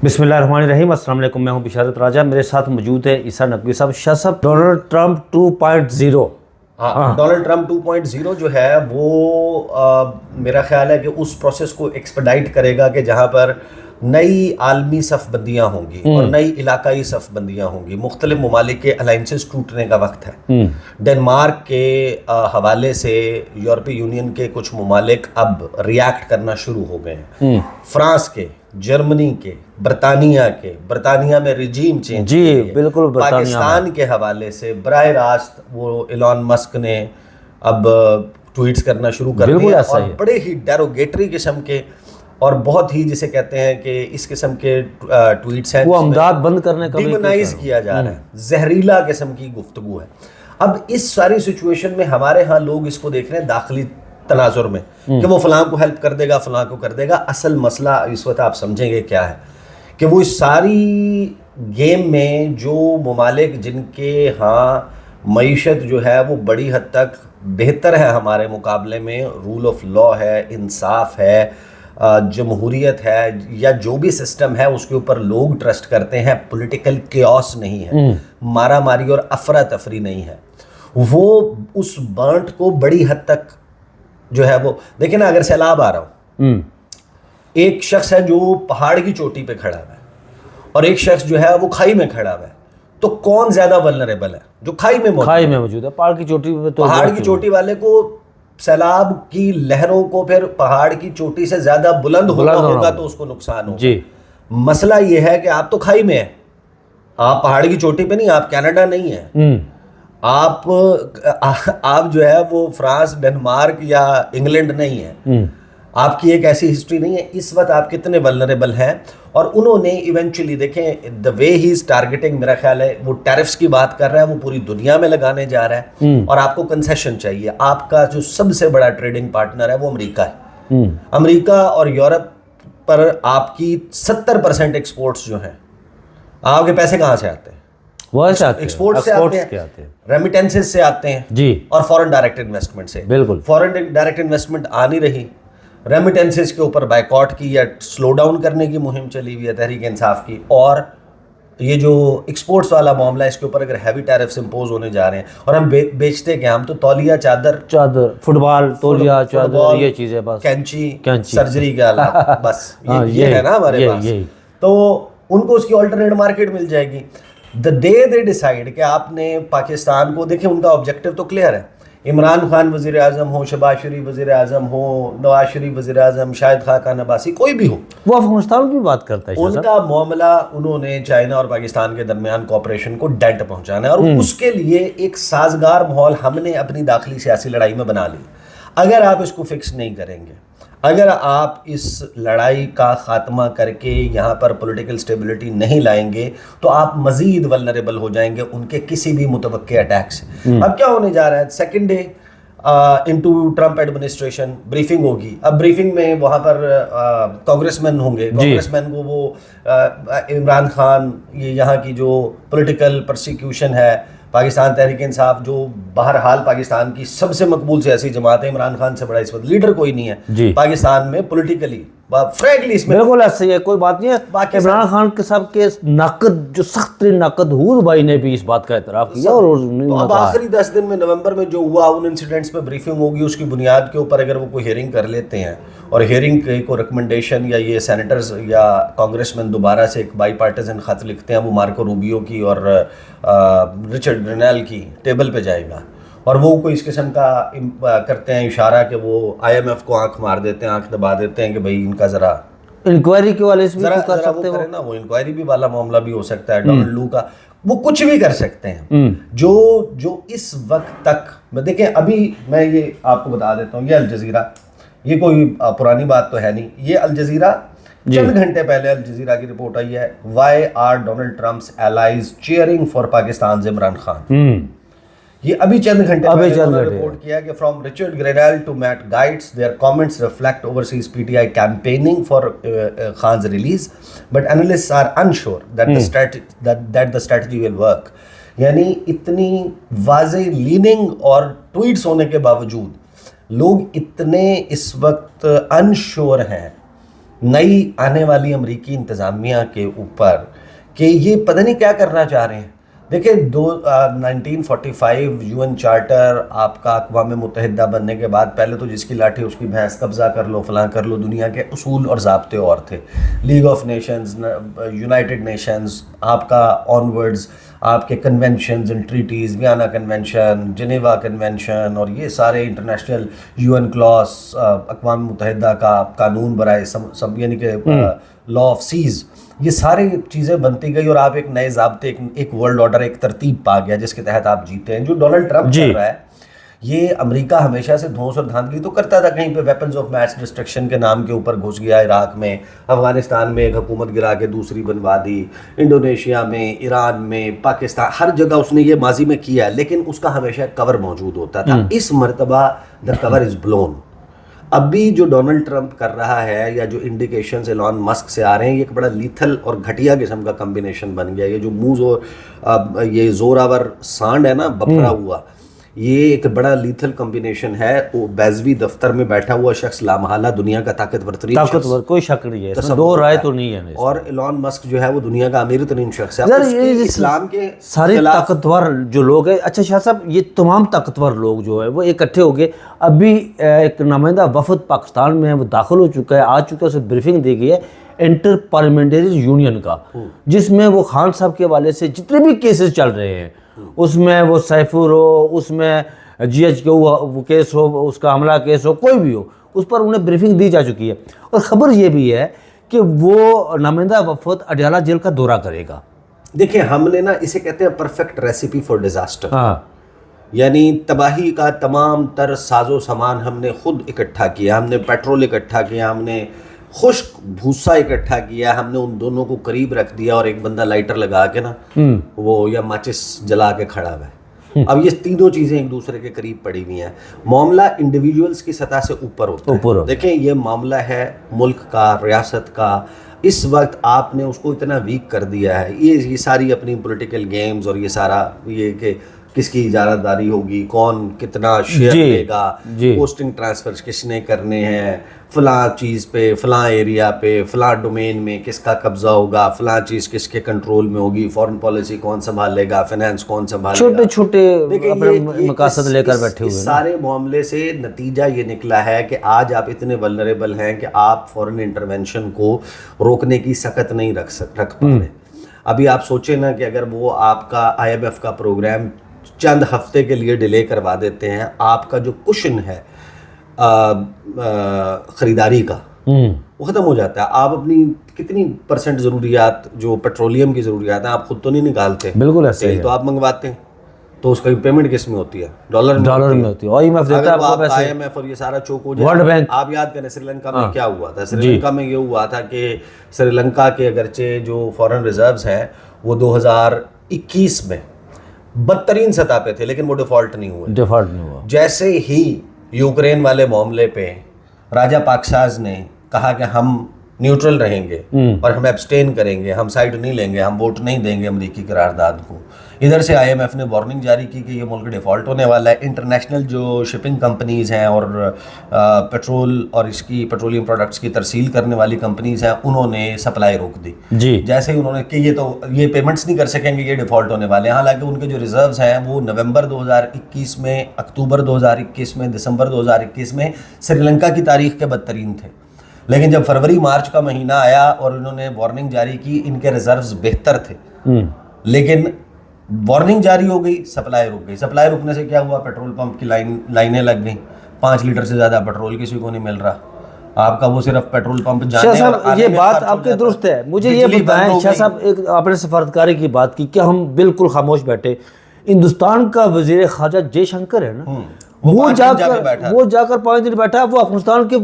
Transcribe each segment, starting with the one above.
बिस्मिल्लाहिर्रहमानिर्रहीम। अस्सलाम वालेकुम। मैं हूं बिशारत राजा, मेरे साथ मौजूद है ईसा नकवी साहब। शाह साहब, डोनाल्ड ट्रंप 2.0। हाँ, डोनाल्ड ट्रंप 2.0 जो है वो मेरा ख्याल है कि उस प्रोसेस को एक्सपेडाइट करेगा कि जहाँ पर नई आलमी सफ़बंदियाँ होंगी और नई इलाकाई सफ़बंदियाँ होंगी। मुख्तलिफ ममालिक के अलाइंसेस टूटने का वक्त है। डेनमार्क के हवाले से यूरोपीय यूनियन के कुछ ममालिक अब रिएक्ट करना शुरू हो गए हैं। फ्रांस के, जर्मनी के, बरतानिया में रिजीम चेंज, जी बिल्कुल, पाकिस्तान के हवाले से बराह रास्त वो एलन मस्क ने अब ट्वीट्स करना शुरू कर दिए और बड़े ही डेरोगेटरी किस्म के और बहुत ही जिसे कहते हैं कि इस किस्म के ट्वीट्स हैं, वो अमदाद बंद करने का डिमोनाइज किया जा रहा है, जहरीला किस्म की गुफ्तगू है। अब इस सारी सिचुएशन में हमारे यहाँ लोग इसको देख रहे हैं दाखिली तनाजुर में कि वो फलां को हेल्प कर देगा, फलां को कर देगा। असल मसला इस वक्त आप समझेंगे क्या है कि वो इस सारी गेम में जो ममालिक जिनके यहाँ मईशत जो है वो बड़ी हद तक बेहतर है हमारे मुकाबले में, रूल ऑफ लॉ है, इंसाफ है, जमहूरियत है, या जो भी सिस्टम है उसके ऊपर लोग ट्रस्ट करते हैं, पॉलिटिकल केओस नहीं है, मारा मारी और अफरा तफरी नहीं है, वो उस बर्ंट को बड़ी हद तक जो है वो देखें ना। अगर सैलाब आ रहा हो, एक शख्स है जो पहाड़ की चोटी पे खड़ा है और एक शख्स जो है वो खाई में खड़ा है, तो कौन ज्यादा वल्नरेबल है? जो खाई में मौजूद है। पहाड़ की चोटी पे तो पहाड़ की चोटी वाले को सैलाब की लहरों को फिर पहाड़ की चोटी से ज्यादा बुलंद होगा तो उसको नुकसान होगा जी। मसला ये है कि आप तो खाई में हैं, आप पहाड़ की चोटी पे नहीं, आप कनाडा नहीं है, आप जो है वो फ्रांस, डेनमार्क या इंग्लैंड नहीं है, आपकी एक ऐसी हिस्ट्री नहीं है। इस वक्त आप कितने वल्नरेबल हैं। और उन्होंने इवेंचुअली देखें the way he is targeting, मेरा ख्याल है वो टैरिफ्स की बात कर रहा है, वो पूरी दुनिया में लगाने जा रहा है और आपको कंसेशन चाहिए। आपका जो सबसे बड़ा ट्रेडिंग पार्टनर है वो अमेरिका है। अमेरिका और यूरोप पर आपकी 70% एक्सपोर्ट्स जो हैं, आपके पैसे कहाँ से आते हैं? एक्सपोर्ट से आते हैं, रेमिटेंसेस से आते हैं जी, और फॉरेन डायरेक्ट इन्वेस्टमेंट से। बिल्कुल, फॉरेन डायरेक्ट इन्वेस्टमेंट आ नहीं रही, रेमिटेंसेस के ऊपर बाइकआउट की या स्लो डाउन करने की मुहिम चली हुई है तहरीक इंसाफ की, और ये जो एक्सपोर्ट्स वाला मामला है इसके ऊपर अगर हैवी टैरिफ्स इंपोज होने जा रहे हैं और हम बेचते क्या? हम तो तौलिया, चादर, फुटबॉल, तौलिया, चादर, ये चीजें, बस कैंची, सर्जरी के अलावा बस ये है ना हमारे पास। तो उनको उसकी ऑल्टरनेट मार्केट मिल जाएगी। द डे दे डिसाइड कि आपने पाकिस्तान को, देखें उनका ऑब्जेक्टिव तो क्लियर है, इमरान खान वज़ीर आज़म हो, शहबाज शरीफ वज़ीर आज़म हो, नवाज शरीफ वज़ीर आज़म, शाहिद खान अब्बासी, कोई भी हो, वो अफगानिस्तान की बात करता है। उनका मामला उन्होंने चाइना और पाकिस्तान के दरमियान कोऑपरेशन को डेंट पहुंचाना है और उसके लिए एक साजगार माहौल हमने अपनी दाखिली सियासी लड़ाई में बना ली। अगर आप इसको फिक्स नहीं करेंगे, अगर आप इस लड़ाई का खात्मा करके यहाँ पर पॉलिटिकल स्टेबिलिटी नहीं लाएंगे, तो आप मजीद वल्नरेबल हो जाएंगे उनके किसी भी मुतवक्के अटैक से। अब क्या होने जा रहा है? Second day into Trump administration briefing होगी। अब ब्रीफिंग में वहाँ पर कांग्रेसमैन होंगे, कांग्रेसमैन को वो इमरान खान, ये यहाँ की जो पॉलिटिकल प्रोसिक्यूशन है, पाकिस्तान तहरीक इंसाफ, जो बहरहाल पाकिस्तान की सबसे मकबूल सियासी जमात है, इमरान खान से बड़ा इस वक्त लीडर कोई नहीं है पाकिस्तान में पॉलिटिकली, फ्रैंकली इसमें बिल्कुल ऐसे है, कोई बात नहीं है। इमरान खान के साहब के नाकद, जो सख्त नाकद, हूर भाई ने भी इस बात का एतराफ़ किया। और तो अब आखिरी 10 दिन में नवंबर में जो हुआ, उन इंसिडेंट्स पे ब्रीफिंग होगी, उसकी बुनियाद के ऊपर अगर वो कोई हियरिंग कर लेते हैं और हियरिंग को रिकमेंडेशन या ये सेनेटर्स या कांग्रेसमैन दोबारा से एक बाई पार्टिजन खत लिखते हैं, वो मार्को रूबियो की और रिचर्ड ग्रेनेल की टेबल पे जाएगा और वो कोई इस किस्म का करते हैं इशारा कि वो IMF को आंख मार देते हैं, आंख दबा देते हैं कि भाई इनका ज़रा इंक्वायरी के वाले से भी कर सकते हो ना, वो इंक्वायरी भी वाला मामला भी हो सकता है। डोनाल्ड लू का वो कुछ भी कर सकते हैं। जो इस वक्त तक मैं देखें, अभी मैं ये आपको बता देता हूँ, ये अल जज़ीरा, ये कोई पुरानी बात तो है नहीं, ये अल जज़ीरा चंद घंटे पहले अल जज़ीरा की रिपोर्ट आई है, why are Donald Trump's allies cheering for Pakistan Imran Khan. ये अभी चंद घंटे पहले रिपोर्ट किया कि from Richard Grenell to Matt Gaetz, their comments reflect overseas PTI campaigning for Khan's release, but analysts are unsure that the strategy will work. यानी इतनी वाज़ेह leaning और ट्वीट्स होने के बावजूद लोग इतने इस वक्त अनश्योर हैं नई आने वाली अमरीकी इंतज़ामिया के ऊपर कि ये पता नहीं क्या करना चाह रहे हैं। देखिए 1945 यूएन चार्टर आपका अक़वाम मुत्तहिदा बनने के बाद पहले तो जिसकी लाठी उसकी भैंस, कब्ज़ा कर लो, फलां कर लो, दुनिया के उसूल और ज़ाब्ते और थे। League of Nations, United Nations, आपका ऑनवर्ड्स आपके conventions and treaties, Vienna convention, Geneva convention और ये सारे इंटरनेशनल यूएन क्लॉज, अक़वाम मुत्तहिदा का कानून बराए सब यानी कि लॉ ऑफ सीज़, ये सारी चीज़ें बनती गई और आप एक नए ज़ाब्ते, एक वर्ल्ड ऑर्डर, एक तरतीब पा गया जिसके तहत आप जीते हैं। जो डोनाल्ड ट्रंप कर रहा है, ये अमेरिका हमेशा से धौंस और धांधली तो करता था, कहीं पे वेपन्स ऑफ मैस डिस्ट्रक्शन के नाम के ऊपर घुस गया, इराक में, अफगानिस्तान में एक हुकूमत गिरा के दूसरी बनवा दी, इंडोनेशिया में, ईरान में, पाकिस्तान, हर जगह उसने ये माजी में किया, लेकिन उसका हमेशा कवर मौजूद होता था। इस मरतबा द कवर इज़ ब्लोन। अभी जो डोनाल्ड ट्रंप कर रहा है या जो इंडिकेशंस एलॉन मस्क से आ रहे हैं, ये एक बड़ा लीथल और घटिया किस्म का कम्बिनेशन बन गया। ये जो मूज और ये जोरावर सांड है ना, बफरा हुआ, ये एक बड़ा लीथल कम्बिनेशन है। वो बैजवी दफ्तर में बैठा हुआ शख्स लामहला दुनिया का ताकतवर, कोई शक नहीं है, इसमें दो राय तो नहीं है। और एलॉन मस्क जो है वो दुनिया का अमीर तरीन शख्स है। इस्लाम के सारे ताकतवर जो लोग हैं, अच्छा शाह साहब, ये तमाम ताकतवर लोग जो है वो इकट्ठे हो गए। अभी एक नुमाइंदा वफद पाकिस्तान में है, वो दाखिल हो चुका है, आ चुका है, उसे ब्रीफिंग दी गई है इंटर पार्लियामेंट्री यूनियन का, जिसमें वो खान साहब के हवाले से जितने भी केसेस चल रहे हैं, उसमें वो सैफुर हो, उसमें GH के वो केस हो, उसका हमला केस हो, कोई भी हो, उस पर उन्हें ब्रीफिंग दी जा चुकी है। और ख़बर ये भी है कि वो नुमाइंदा वफद अडयाला जेल का दौरा करेगा। देखिए, हमने ना इसे कहते हैं परफेक्ट रेसिपी फॉर डिजास्टर। हाँ, यानी तबाही का तमाम तर साजो सामान हमने खुद इकट्ठा किया, हमने पेट्रोल इकट्ठा किया, हमने खुश्क भूसा इकट्ठा किया, हमने उन दोनों को करीब रख दिया और एक बंदा लाइटर लगा के ना वो या माचिस जला के खड़ा हुआ है। अब ये तीनों चीज़ें एक दूसरे के करीब पड़ी हुई हैं। मामला इंडिविजुअल्स की सतह से ऊपर होता है। देखें, ये मामला है मुल्क का, रियासत का। इस वक्त आपने उसको इतना वीक कर दिया है। ये सारी अपनी पॉलिटिकल गेम्स और ये सारा ये कि किसकी इजारातदारी होगी, कौन कितना शेयर लेगा, पोस्टिंग ट्रांसफर्स किसने करने हैं, फलां चीज़ पे, फलां एरिया पे, फलां डोमेन में किसका कब्जा होगा, फलां चीज़ किसके कंट्रोल में होगी, फॉरेन पॉलिसी कौन संभालेगा, फाइनेंस कौन संभालेगा, छोटे छोटे अपने मकासद लेकर बैठे हुए हैं। सारे मामले से नतीजा ये निकला है कि आज आप इतने वल्नरेबल हैं कि आप फॉरेन इंटरवेंशन को रोकने की सकत नहीं रख पा रहे। अभी आप सोचें ना कि अगर वो आपका IMF का प्रोग्राम चंद हफ्ते के लिए डिले करवा देते हैं, आपका जो कुशन है ख़रीदारी का वो ख़त्म हो जाता है। आप अपनी कितनी % ज़रूरियात, जो पेट्रोलियम की ज़रूरियात हैं, आप खुद तो नहीं निकालते, बिल्कुल ऐसे ही तो आप मंगवाते हैं, तो उसका पेमेंट किस में होती है? डॉलर में होती है। IMF देता है आपको पैसे, IMF और ये सारा चोक हो जाए। वर्ल्ड बैंक, आप याद करें श्रीलंका में क्या हुआ था? श्रीलंका में ये हुआ था कि श्रीलंका के अगरचे जो फॉरेन रिजर्व्स हैं वो 2021 में बदतरीन सतह पे थे, लेकिन वो डिफॉल्ट नहीं हुआ। जैसे ही यूक्रेन वाले मामले पे राजा पाकसाज ने कहा कि हम न्यूट्रल रहेंगे और हम एब्सटेन करेंगे, हम साइड नहीं लेंगे, हम वोट नहीं देंगे अमरीकी करारदाद को, इधर से IMF ने वार्निंग जारी की कि ये मुल्क डिफ़ॉल्ट होने वाला है। इंटरनेशनल जो शिपिंग कंपनीज़ हैं और पेट्रोल और इसकी पेट्रोलियम प्रोडक्ट्स की तरसील करने वाली कंपनीज़ हैं, उन्होंने सप्लाई रोक दी जी। जैसे ही उन्होंने कि ये पेमेंट्स नहीं कर सकेंगे, ये डिफ़ॉल्ट होने वाले हैं। हालांकि उनके जो रिजर्व्स हैं वो नवंबर 2021 में, अक्टूबर 2021 में, दिसंबर 2021 में श्रीलंका की तारीख के बदतरीन थे। लेकिन जब फरवरी मार्च का महीना आया और इन्होंने वार्निंग जारी की, इनके रिजर्व्स बेहतर थे, लेकिन वार्निंग जारी हो गई, सप्लाई रुक गई। सप्लाई रुकने से क्या हुआ? पेट्रोल पंप की लाइनें लग गई। 5 लीटर से ज़्यादा पेट्रोल किसी को नहीं मिल रहा। आपका वो सिर्फ पेट्रोल पंप जाने और आने ये बात आपकी दुरुस्त है। मुझे ये बताएं शाह साहब, एक आपने सफारतकारी की बात की, क्या हम बिल्कुल खामोश बैठे? हिंदुस्तान का वजीर खारजा जयशंकर है ना, वो जाकर 5 दिन बैठा, वो अफगानिस्तान के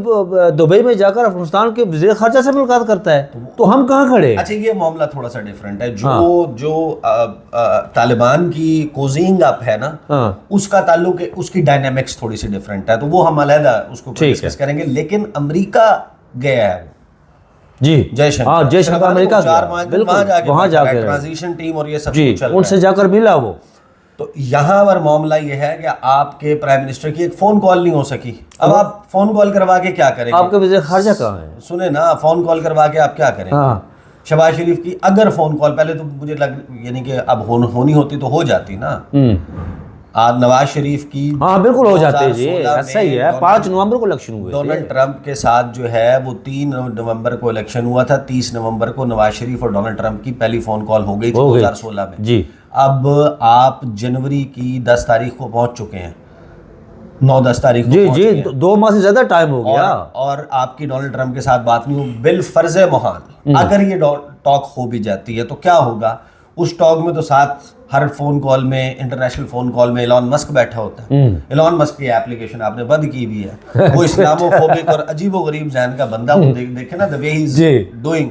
दुबई में जाकर अफगानिस्तान के वज़ीर ख़ारजा से मुलाकात करता है, तो हम कहाँ खड़े? अच्छा, ये मामला थोड़ा सा डिफरेंट है। जो तालिबान की कोजिंग अप है ना, उसका ताल्लुक है, उसकी डायनामिक्स थोड़ी सी डिफरेंट है, तो वो हम अलग उसको डिस्कस करेंगे। लेकिन अमेरिका गया है जी, जयशंकर अमेरिका वहाँ जाकर ट्रांजिशन टीम और ये सब उनसे जाकर मिला वो। تو یہاں پر معاملہ یہ ہے کہ آپ کے پرائم منسٹر کی ایک فون کال نہیں ہو سکی. اب آپ فون کال کروا کے کیا کریں گے؟ آپ کا وزیر خارجہ کہاں ہے؟ سنیں نا, فون کال کروا کے آپ کیا کریں گے؟ شہباز شریف کی اگر فون کال پہلے تو مجھے یعنی کہ اب ہونی ہوتی تو ہو جاتی نا. نواز شریف کی ہاں بالکل ہو جاتے جی, ایسا ہی ہے. 5 نومبر کو الیکشن ہوئے. ڈونلڈ ٹرمپ کے ساتھ جو ہے وہ 3 نومبر کو الیکشن ہوا تھا. 30 نومبر کو نواز شریف اور ڈونلڈ ٹرمپ کی پہلی فون کال ہو گئی تھی 2016 میں جی. اب آپ جنوری کی 10 تاریخ کو پہنچ چکے ہیں, 9-10 تاریخ کو جی جی 2 ماہ سے زیادہ ٹائم ہو گیا, اور آپ کی ڈونلڈ ٹرمپ کے ساتھ بات نہیں ہو. بالفرض محال اگر یہ ٹاک ہو بھی جاتی ہے تو کیا ہوگا اس ٹاک میں؟ تو ساتھ ہر فون کال میں, انٹرنیشنل فون کال میں ایلان مسک بیٹھا ہوتا ہے. ایلان مسک کی اپلیکیشن آپ نے بند کی ہوئی ہے, وہ اسلامو فوبک اور عجیب و غریب ذہن کا بندہ. وہ دیکھیں نا the way he's doing,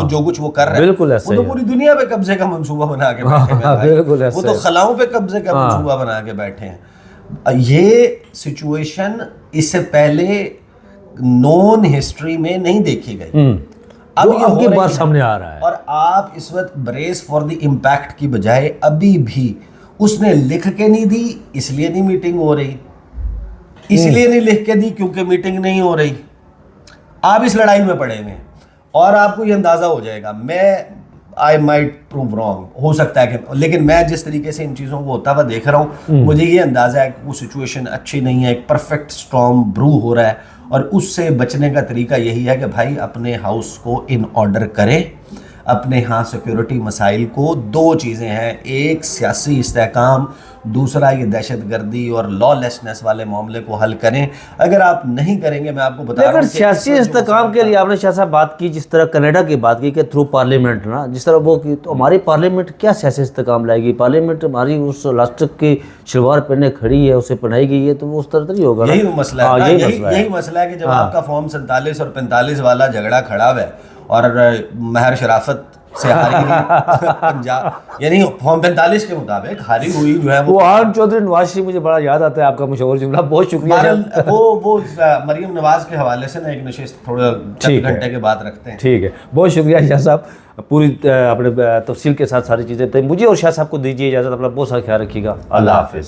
جو کچھ وہ کر رہا ہے, وہ تو پوری دنیا پہ قبضے کا منصوبہ بنا کے بیٹھے ہیں. وہ تو خلاؤں پہ قبضے کا منصوبہ بنا کے بیٹھے ہیں. یہ سچویشن اس سے پہلے نون ہسٹری میں نہیں دیکھی گئی. اب اب کی بات سامنے آ رہا ہے, اور آپ اس وقت بریس فار دی امپیکٹ کی بجائے ابھی بھی اس نے لکھ کے نہیں دی اس لیے نہیں میٹنگ ہو رہی, اس لیے نہیں لکھ کے دی کیونکہ میٹنگ نہیں ہو رہی. آپ اس لڑائی میں پڑے ہوئے ہیں اور آپ کو یہ اندازہ ہو جائے گا. I might prove wrong, ہو سکتا ہے کہ, لیکن میں جس طریقے سے ان چیزوں کو ہوتا ہوا دیکھ رہا ہوں مجھے یہ اندازہ ہے کہ وہ سچویشن اچھی نہیں ہے. ایک پرفیکٹ اسٹارم برو ہو رہا ہے اور اس سے بچنے کا طریقہ یہی ہے کہ بھائی اپنے ہاؤس کو ان آرڈر کریں. اپنے ہاں سیکیورٹی مسائل کو, 2 چیزیں ہیں, ایک سیاسی استحکام, دوسرا یہ دہشت گردی اور لا لیسنس والے معاملے کو حل کریں. اگر آپ نہیں کریں گے, میں آپ کو بتا رہا ہوں لیکن سیاسی استحکام کے لیے آپ نے شاہ صاحب بات کی, جس طرح کینیڈا کی بات کی کہ تھرو پارلیمنٹ نا, جس طرح وہ کی, تو ہماری پارلیمنٹ کیا سیاسی استحکام لائے گی؟ پارلیمنٹ ہماری اس لاسٹک کی شلوار پہنے کھڑی ہے, اسے پہنائی گئی ہے, تو وہ اس طرح نہیں ہوگا. یہی مسئلہ ہے, یہی مسئلہ ہے کہ جب آپ کا فارم 47 اور 45 والا جھگڑا کھڑا ہوا ہے اور مہر شرافت سے ہاری ہوئی پنجاب, یعنی فارم 45 کے مطابق ہاری ہوئی جو ہے وہ آن چودھری نواز شریف, مجھے بڑا یاد آتا ہے آپ کا مشہور جملہ, بہت شکریہ. وہ مریم نواز کے حوالے سے نا ایک نشست تھوڑا 4 گھنٹے کے بعد رکھتے ہیں. ٹھیک ہے, بہت شکریہ شاہ صاحب, پوری اپنے تفصیل کے ساتھ ساری چیزیں تھیں. مجھے اور شاہ صاحب کو دیجیے اجازت, اپنا بہت سارا خیال رکھیے گا. اللہ حافظ.